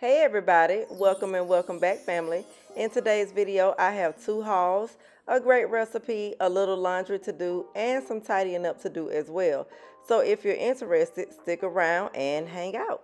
Hey everybody, welcome and welcome back family. In today's video I have two hauls, a great recipe, a little laundry to do, and some tidying up to do as well. So if you're interested, stick around and hang out.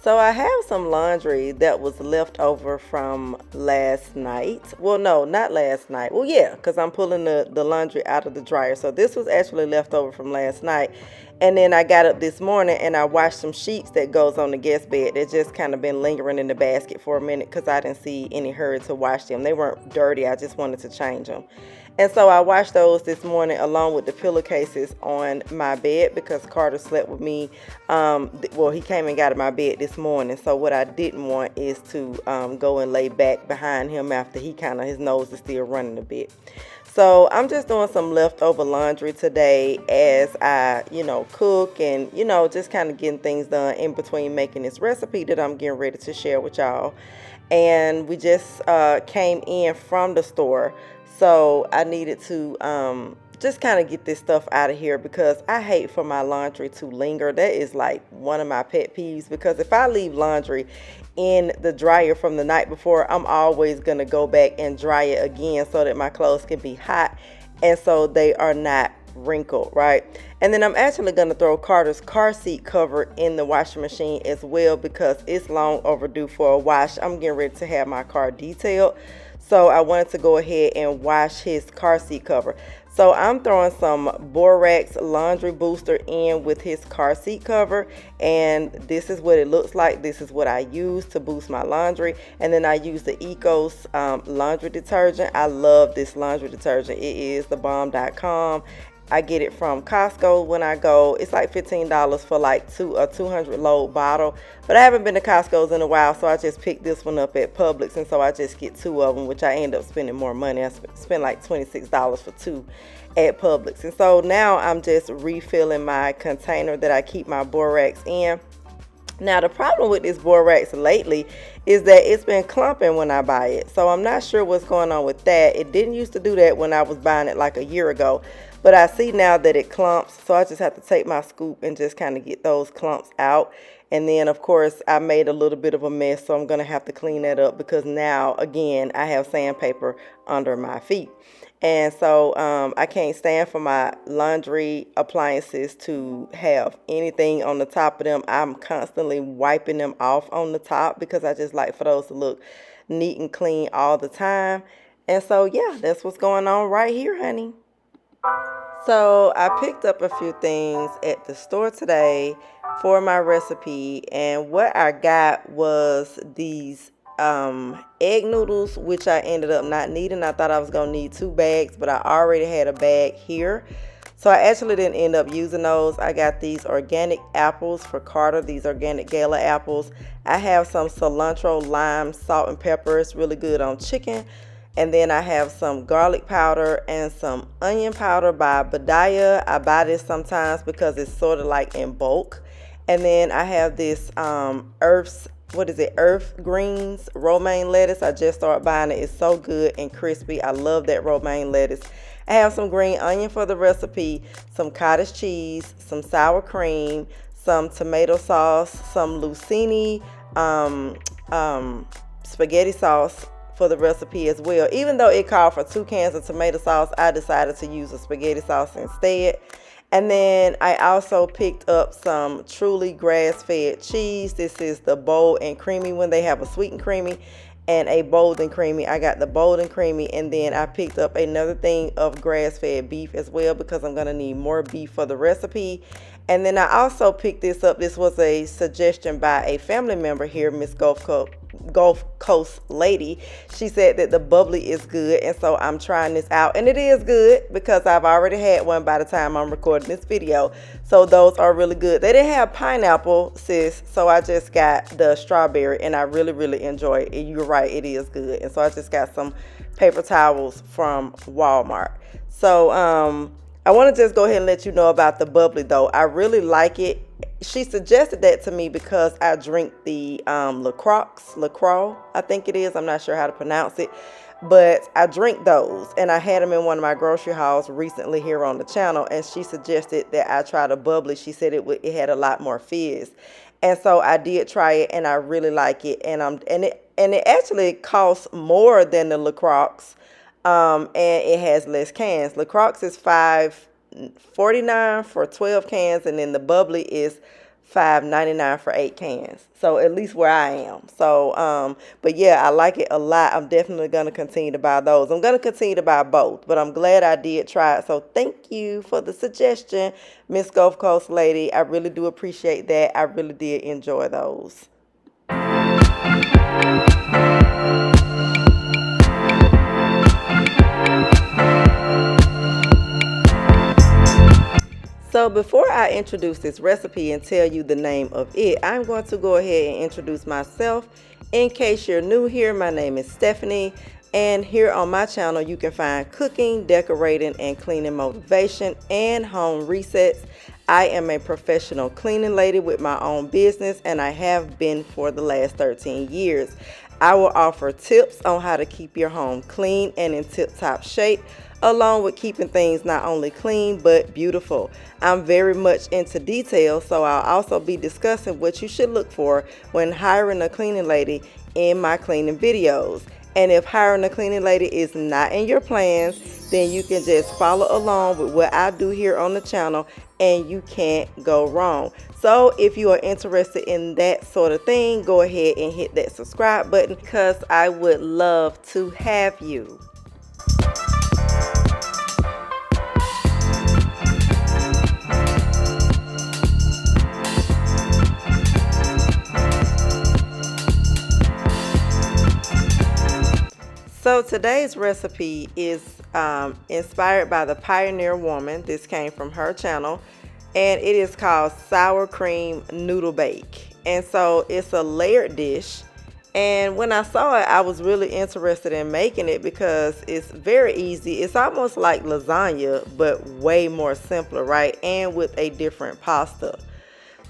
So I have some laundry that was left over from last night. Well, no, not last night. Well, yeah, because I'm pulling the laundry out of the dryer. So this was actually left over from last night. And then I got up this morning and I washed some sheets that goes on the guest bed. They just kind of been lingering in the basket for a minute because I didn't see any hurry to wash them. They weren't dirty. I just wanted to change them. And so I washed those this morning along with the pillowcases on my bed because Carter slept with me. Well, he came and got in my bed this morning. So what I didn't want is to go and lay back behind him after his nose is still running a bit. So I'm just doing some leftover laundry today as I, cook and, just kind of getting things done in between making this recipe that I'm getting ready to share with y'all. And we just came in from the store. So I needed to just kind of get this stuff out of here because I hate for my laundry to linger. That is like one of my pet peeves because if I leave laundry in the dryer from the night before, I'm always going to go back and dry it again so that my clothes can be hot and so they are not wrinkled, right? And then I'm actually going to throw Carter's car seat cover in the washing machine as well because it's long overdue for a wash. I'm getting ready to have my car detailed. So I wanted to go ahead and wash his car seat cover. So I'm throwing some Borax laundry booster in with his car seat cover. And this is what it looks like. This is what I use to boost my laundry. And then I use the Ecos laundry detergent. I love this laundry detergent. It is thebomb.com. I get it from Costco when I go. It's like $15 for like a 200 load bottle. But I haven't been to Costco's in a while, so I just picked this one up at Publix. And so I just get two of them, which I end up spending more money. I spent like $26 for two at Publix. And so now I'm just refilling my container that I keep my borax in. Now the problem with this borax lately is that it's been clumping when I buy it. So I'm not sure what's going on with that. It didn't used to do that when I was buying it like a year ago. But I see now that it clumps, so I just have to take my scoop and just kind of get those clumps out. And then, of course, I made a little bit of a mess, so I'm going to have to clean that up because now, again, I have sandpaper under my feet. And so I can't stand for my laundry appliances to have anything on the top of them. I'm constantly wiping them off on the top because I just like for those to look neat and clean all the time. And so, yeah, that's what's going on right here, honey. So I picked up a few things at the store today for my recipe, and what I got was these egg noodles, which I ended up not needing. I thought I was gonna need 2 bags, but I already had a bag here, so I actually didn't end up using those. I got these organic apples for Carter, these organic gala apples. I have some cilantro, lime, salt and pepper. It's really good on chicken. And then I have some garlic powder and some onion powder by Badaya. I buy this sometimes because it's sort of like in bulk. And then I have this Earth Greens romaine lettuce. I just started buying it. It's so good and crispy. I love that romaine lettuce. I have some green onion for the recipe, some cottage cheese, some sour cream, some tomato sauce, some Lucini spaghetti sauce for the recipe as well. Even though it called for 2 cans of tomato sauce, I decided to use a spaghetti sauce instead. And then I also picked up some truly grass-fed cheese. This is the bold and creamy one. They have a sweet and creamy and a bold and creamy. I got the bold and creamy, and then I picked up another thing of grass-fed beef as well because I'm gonna need more beef for the recipe. And then I also picked this up. This was a suggestion by a family member here, Miss Gulf Cup Gulf Coast lady. She said that the bubbly is good, and so I'm trying this out, and it is good because I've already had one by the time I'm recording this video. So those are really good. They didn't have pineapple, sis, so I just got the strawberry, and I really enjoy it. You're right, it is good. And so I just got some paper towels from Walmart. So I want to just go ahead and let you know about the bubbly though. I really like it. She suggested that to me because I drink the LaCroix, I think it is. I'm not sure how to pronounce it, but I drink those, and I had them in one of my grocery hauls recently here on the channel, and she suggested that I try the bubbly. She said it had a lot more fizz, and so I did try it, and I really like it, and it actually costs more than the LaCroix, and it has less cans. LaCroix is $5.49 for 12 cans, and then the bubbly is $5.99 for 8 cans. So at least where I am. So but yeah, I like it a lot. I'm definitely gonna continue to buy those. I'm gonna continue to buy both, but I'm glad I did try it. So thank you for the suggestion, Miss Gulf Coast lady. I really do appreciate that. I really did enjoy those. So before I introduce this recipe and tell you the name of it, I'm going to go ahead and introduce myself. In case you're new here, my name is Stephanie, and here on my channel you can find cooking, decorating, and cleaning motivation and home resets. I am a professional cleaning lady with my own business, and I have been for the last 13 years. I will offer tips on how to keep your home clean and in tip-top shape, along with keeping things not only clean but beautiful. I'm very much into detail, so I'll also be discussing what you should look for when hiring a cleaning lady in my cleaning videos. And if hiring a cleaning lady is not in your plans, then you can just follow along with what I do here on the channel, and you can't go wrong. So if you are interested in that sort of thing, go ahead and hit that subscribe button because I would love to have you. So today's recipe is inspired by the Pioneer Woman. This came from her channel, and it is called sour cream noodle bake. And so it's a layered dish, and when I saw it, I was really interested in making it because it's very easy. It's almost like lasagna, but way more simpler, right? And with a different pasta.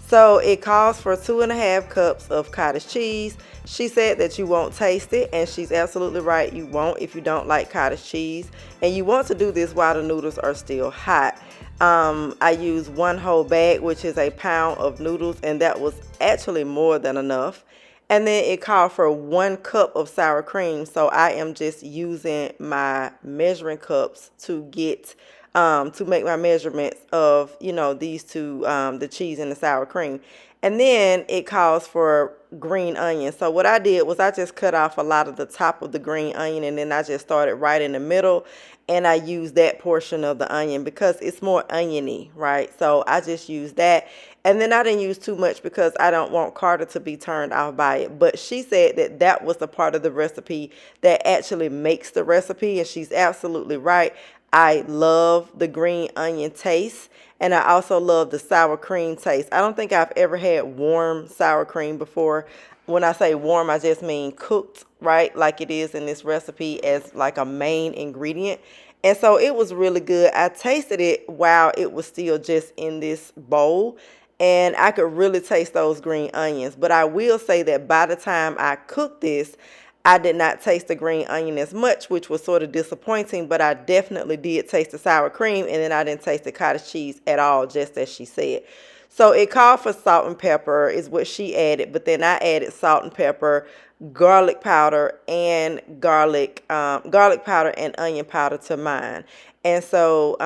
So it calls for 2.5 cups of cottage cheese. She said that you won't taste it, and she's absolutely right. You won't if you don't like cottage cheese. And you want to do this while the noodles are still hot. I used 1 whole bag, which is a pound of noodles, and that was actually more than enough. And then it called for 1 cup of sour cream. So I am just using my measuring cups to get to make my measurements of, you know, these two, the cheese and the sour cream. And then it calls for green onion. So what I did was I just cut off a lot of the top of the green onion, and then I just started right in the middle, and I used that portion of the onion because it's more oniony, right? So I just used that. And then I didn't use too much because I don't want Carter to be turned off by it. But she said that that was the part of the recipe that actually makes the recipe, and she's absolutely right. I love the green onion taste, and I also love the sour cream taste. I don't think I've ever had warm sour cream before. When I say warm, I just mean cooked, right? Like it is in this recipe as like a main ingredient. And so it was really good. I tasted it while it was still just in this bowl, and I could really taste those green onions. But I will say that by the time I cooked this, I did not taste the green onion as much, which was sort of disappointing, but I definitely did taste the sour cream, and then I didn't taste the cottage cheese at all, just as she said. So it called for salt and pepper is what she added, but then I added salt and pepper, garlic powder, and garlic powder and onion powder to mine. And so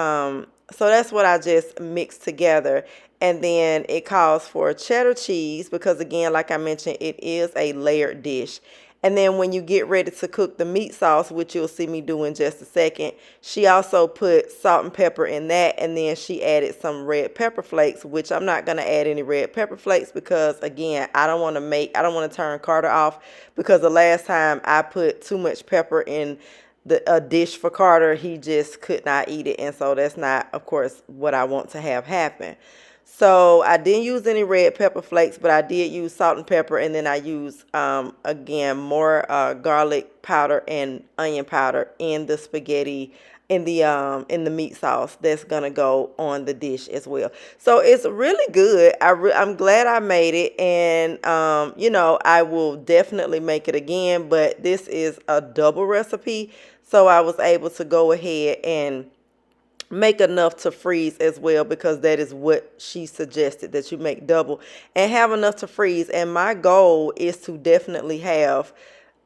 so that's what I just mixed together. And then it calls for cheddar cheese because, again, like I mentioned, it is a layered dish. And then when you get ready to cook the meat sauce, which you'll see me do in just a second, she also put salt and pepper in that, and then she added some red pepper flakes, which I'm not going to add any red pepper flakes because, again, I don't want to turn Carter off, because the last time I put too much pepper in a dish for Carter, he just could not eat it, and so that's not, of course, what I want to have happen. So I didn't use any red pepper flakes, but I did use salt and pepper, and then I used, again, more garlic powder and onion powder in the spaghetti, in the meat sauce that's gonna go on the dish as well. So it's really good. I'm glad I made it, and you know, I will definitely make it again, but this is a double recipe, so I was able to go ahead and make enough to freeze as well, because that is what she suggested, that you make double and have enough to freeze. And my goal is to definitely have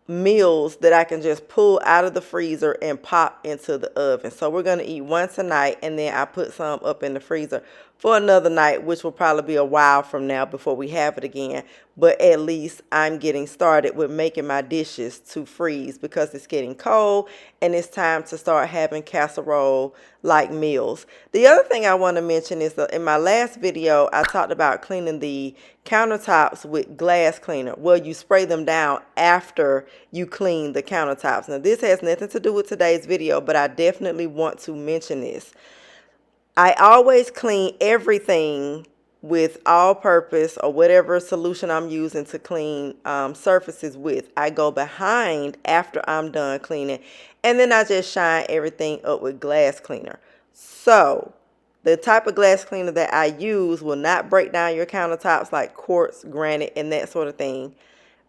meals that I can just pull out of the freezer and pop into the oven. So we're going to eat one tonight, and then I put some up in the freezer for another night, which will probably be a while from now before we have it again. But at least I'm getting started with making my dishes to freeze, because it's getting cold and it's time to start having casserole like meals. The other thing I want to mention is that in my last video, I talked about cleaning the countertops with glass cleaner. Well, you spray them down after you clean the countertops. Now, this has nothing to do with today's video, but I definitely want to mention this. I always clean everything with all-purpose or whatever solution I'm using to clean surfaces with. I go behind after I'm done cleaning, and then I just shine everything up with glass cleaner. So the type of glass cleaner that I use will not break down your countertops like quartz, granite, and that sort of thing,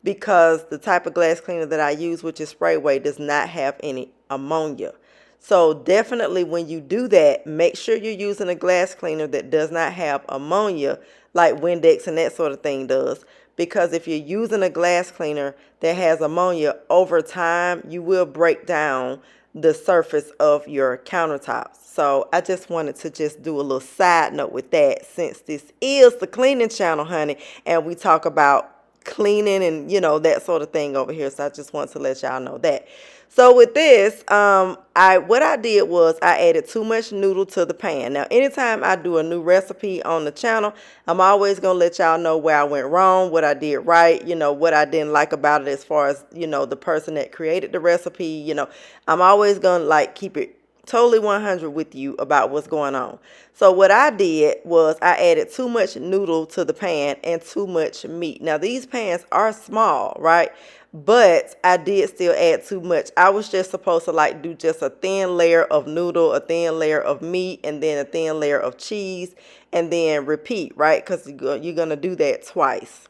because the type of glass cleaner that I use, which is spray weight, does not have any ammonia. So definitely when you do that, make sure you're using a glass cleaner that does not have ammonia like Windex and that sort of thing does. Because if you're using a glass cleaner that has ammonia, over time you will break down the surface of your countertops. So I just wanted to just do a little side note with that, since this is the cleaning channel, honey, and we talk about cleaning and, you know, that sort of thing over here. So I just want to let y'all know that. So with this, what I did was I added too much noodle to the pan. Now, anytime I do a new recipe on the channel, I'm always going to let y'all know where I went wrong, what I did right, you know, what I didn't like about it as far as, you know, the person that created the recipe. You know, I'm always going to like keep it totally 100 with you about what's going on. So what I did was I added too much noodle to the pan and too much meat. Now, these pans are small, right? But I did still add too much. I was just supposed to like do just a thin layer of noodle, a thin layer of meat, and then a thin layer of cheese, and then repeat, right? Because you're going to do that twice.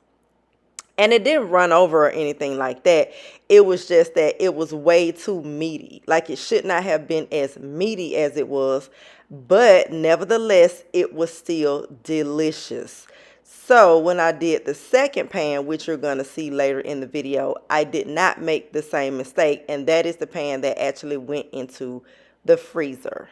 And it didn't run over or anything like that. It was just that it was way too meaty. Like, it should not have been as meaty as it was. But nevertheless, it was still delicious. So when I did the second pan, which you're going to see later in the video, I did not make the same mistake. And that is the pan that actually went into the freezer.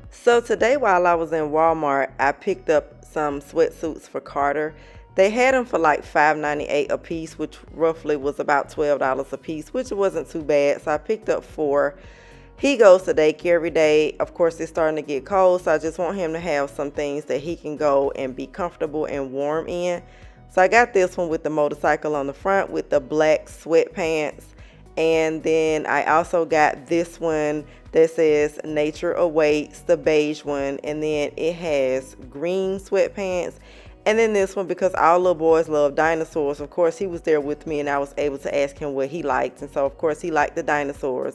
So today while I was in Walmart, I picked up some sweatsuits for Carter. They had them for like $5.98 a piece, which roughly was about $12 a piece, which wasn't too bad. So I picked up 4. He goes to daycare every day. Of course, it's starting to get cold, so I just want him to have some things that he can go and be comfortable and warm in. So I got this one with the motorcycle on the front with the black sweatpants. And then I also got this one that says Nature Awaits, the beige one. And then it has green sweatpants. And then this one, because all little boys love dinosaurs. Of course, he was there with me and I was able to ask him what he liked. And so, of course, he liked the dinosaurs.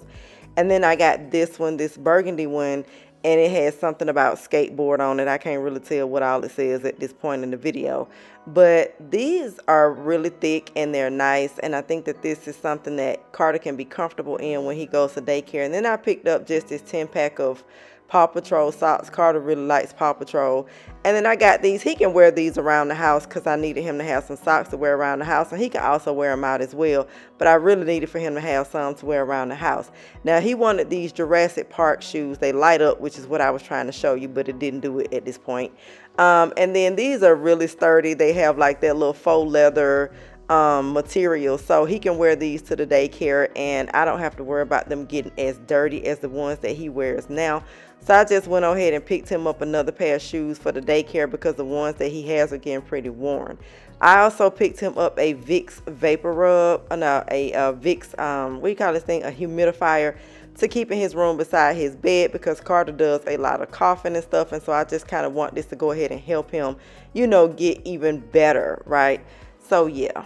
And then I got this one, this burgundy one, and it has something about skateboard on it. I can't really tell what all it says at this point in the video. But these are really thick and they're nice, and I think that this is something that Carter can be comfortable in when he goes to daycare. And then I picked up just this 10-pack of Paw Patrol socks. Carter really likes Paw Patrol. And then I got these. He can wear these around the house because I needed him to have some socks to wear around the house, and he can also wear them out as well. But I really needed for him to have some to wear around the house. Now, he wanted these Jurassic Park shoes. They light up, which is what I was trying to show you, but it didn't do it at this point. And then these are really sturdy. They have like that little faux leather material, so he can wear these to the daycare, and I don't have to worry about them getting as dirty as the ones that he wears now. So I just went ahead and picked him up another pair of shoes for the daycare because the ones that he has are getting pretty worn. I also picked him up a Vicks vapor rub, a Vicks, what do you call this thing, a humidifier, to keep in his room beside his bed because Carter does a lot of coughing and stuff, and so I just kind of want this to go ahead and help him, you know, get even better, right? So yeah.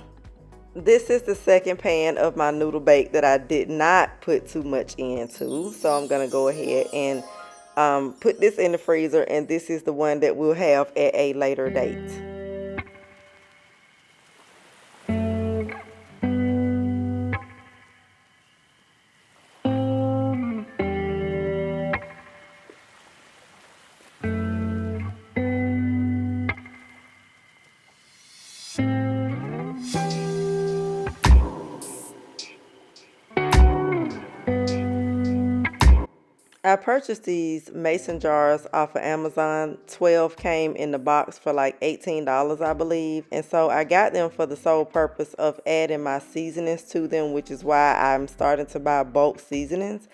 This is the second pan of my noodle bake that I did not put too much into. So I'm going to go ahead and put this in the freezer, and this is the one that we'll have at a later date. I purchased these mason jars off of Amazon. 12 came in the box for like $18, I believe. And so I got them for the sole purpose of adding my seasonings to them, which is why I'm starting to buy bulk seasonings,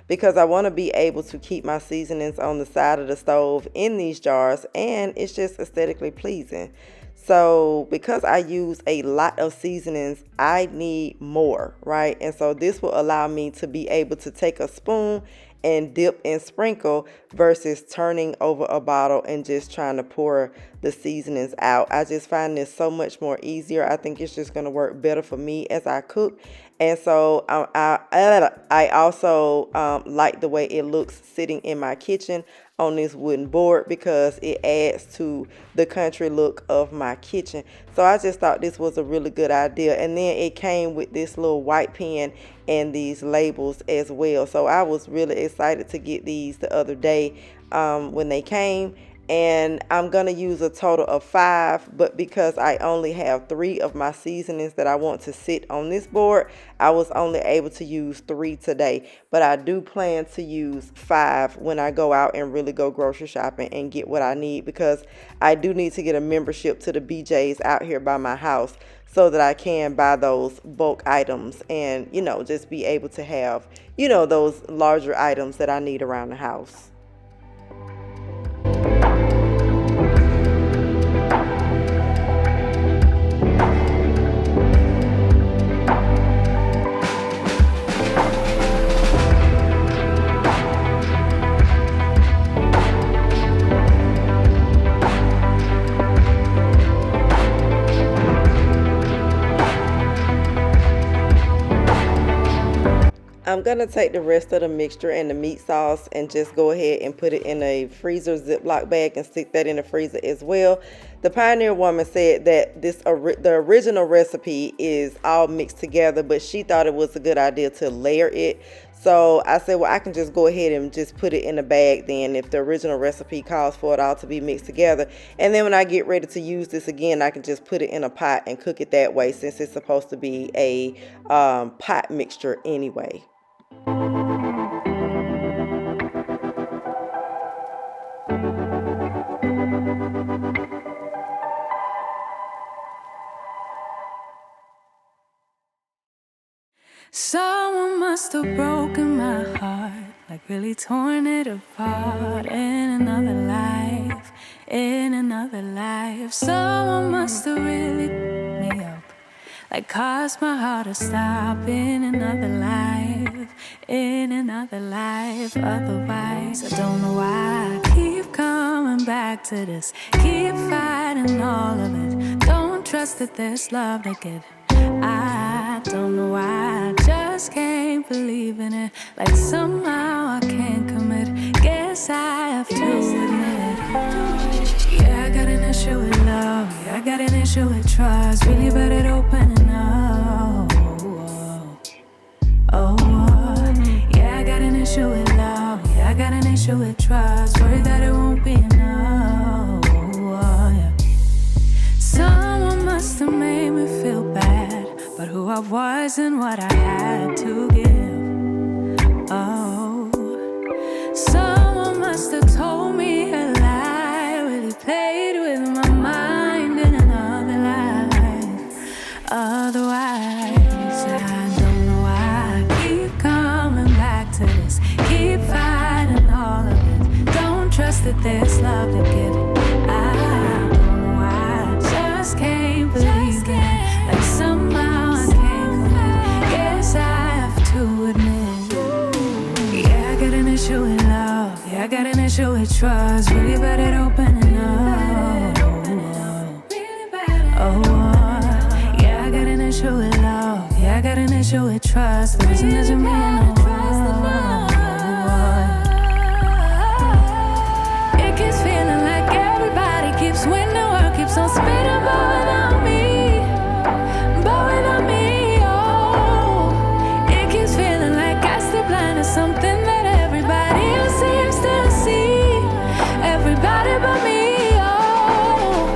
because I want to be able to keep my seasonings on the side of the stove in these jars, and it's just aesthetically pleasing. So because I use a lot of seasonings, I need more, right? And so this will allow me to be able to take a spoon and dip and sprinkle versus turning over a bottle and just trying to pour the seasonings out. I just find this so much more easier. I think it's just going to work better for me as I cook. And so I also like the way it looks sitting in my kitchen on this wooden board because it adds to the country look of my kitchen. So I just thought this was a really good idea. And then it came with this little white pen and these labels as well. So I was really excited to get these the other day when they came. And I'm going to use a total of 5, but because I only have 3 of my seasonings that I want to sit on this board, I was only able to use 3 today. But I do plan to use 5 when I go out and really go grocery shopping and get what I need, because I do need to get a membership to the BJ's out here by my house so that I can buy those bulk items and, you know, just be able to have, you know, those larger items that I need around the house. I'm going to take the rest of the mixture and the meat sauce and just go ahead and put it in a freezer Ziploc bag and stick that in the freezer as well. The Pioneer Woman said that the original recipe is all mixed together, but she thought it was a good idea to layer it. So I said, well, I can just go ahead and just put it in a bag then if the original recipe calls for it all to be mixed together. And then when I get ready to use this again, I can just put it in a pot and cook it that way, since it's supposed to be a pot mixture anyway. Someone must have broken my heart, like really torn it apart. In another life, in another life. Someone must have really picked me up, like caused my heart to stop. In another life, in another life. Otherwise, I don't know why I keep coming back to this. Keep fighting all of it. Don't trust that there's love to get. I don't know why I just just can't believe in it. Like somehow I can't commit. Guess I have to admit. Yeah, I got an issue with love. Yeah, I got an issue with trust. Really bad at opening up. Yeah, I got an issue with love. Yeah, I got an issue with trust. Worried that it won't be enough. Yeah. Someone must have made me feel bad, but who I was and what I had to give. Someone must have told me a lie. Really played with my mind in another life. Otherwise, I don't know why I keep coming back to this. Keep fighting all of it. Don't trust that there's love to give. I don't know why I just can't believe it. Like somehow I can't commit. Guess I have to admit. Yeah, I got an issue with love. Yeah, I got an issue with trust. Really bad at opening up. Yeah, I got an issue with love. Yeah, I got an issue with trust. The reason that you mean no. It keeps feeling like everybody keeps winning. The world keeps on spinning, but without me. But without me, oh. It keeps feeling like I stay blind to something that everybody else seems to see. Everybody but me, oh.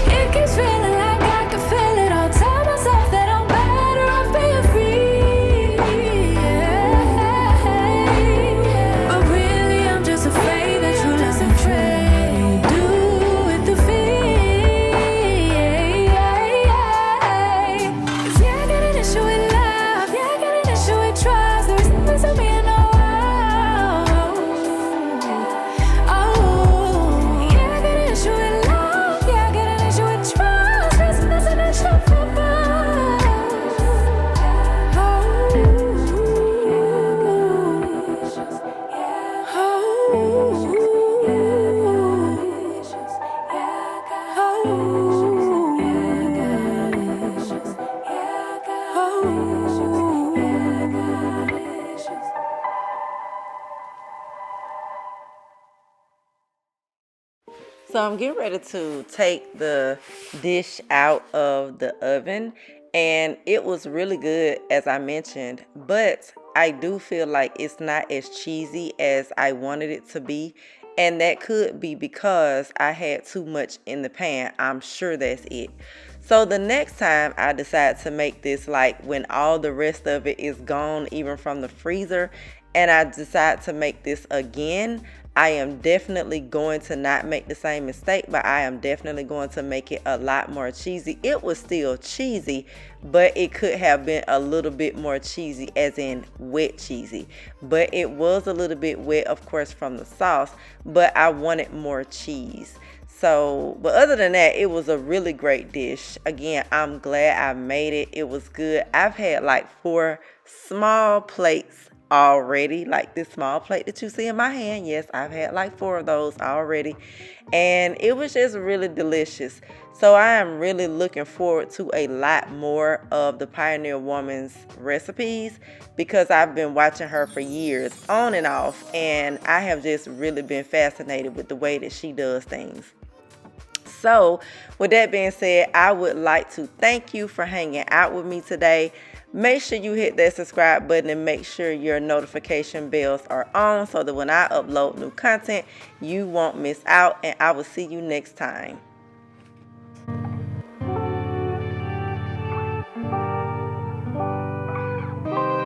It keeps feeling like I can feel it all. Tell myself that I'm better off being free. Yeah. But really I'm just afraid that you listen afraid. Do with the fear. Cause yeah, I got an issue with love. Yeah, I got an issue with trust. There's nothing to me in the world. Oh, yeah, I got an issue with love. Yeah, I got an issue with trust. There's an issue for both. So I'm getting ready to take the dish out of the oven, and it was really good as I mentioned, but I do feel like it's not as cheesy as I wanted it to be, and that could be because I had too much in the pan. I'm sure that's it. So the next time I decide to make this, like when all the rest of it is gone, even from the freezer, and I decide to make this again, I am definitely going to not make the same mistake, but I am definitely going to make it a lot more cheesy. It was still cheesy, but it could have been a little bit more cheesy, as in wet cheesy. But it was a little bit wet, of course, from the sauce, but I wanted more cheese. So, but other than that, it was a really great dish. Again, I'm glad I made it. It was good. I've had like 4 small plates already, like this small plate that you see in my hand. Yes, I've had like 4 of those already, and it was just really delicious. So I am really looking forward to a lot more of the Pioneer Woman's recipes, because I've been watching her for years on and off, and I have just really been fascinated with the way that she does things. So with that being said, I would like to thank you for hanging out with me today. Make sure you hit that subscribe button and make sure your notification bells are on so that when I upload new content, you won't miss out, and I will see you next time.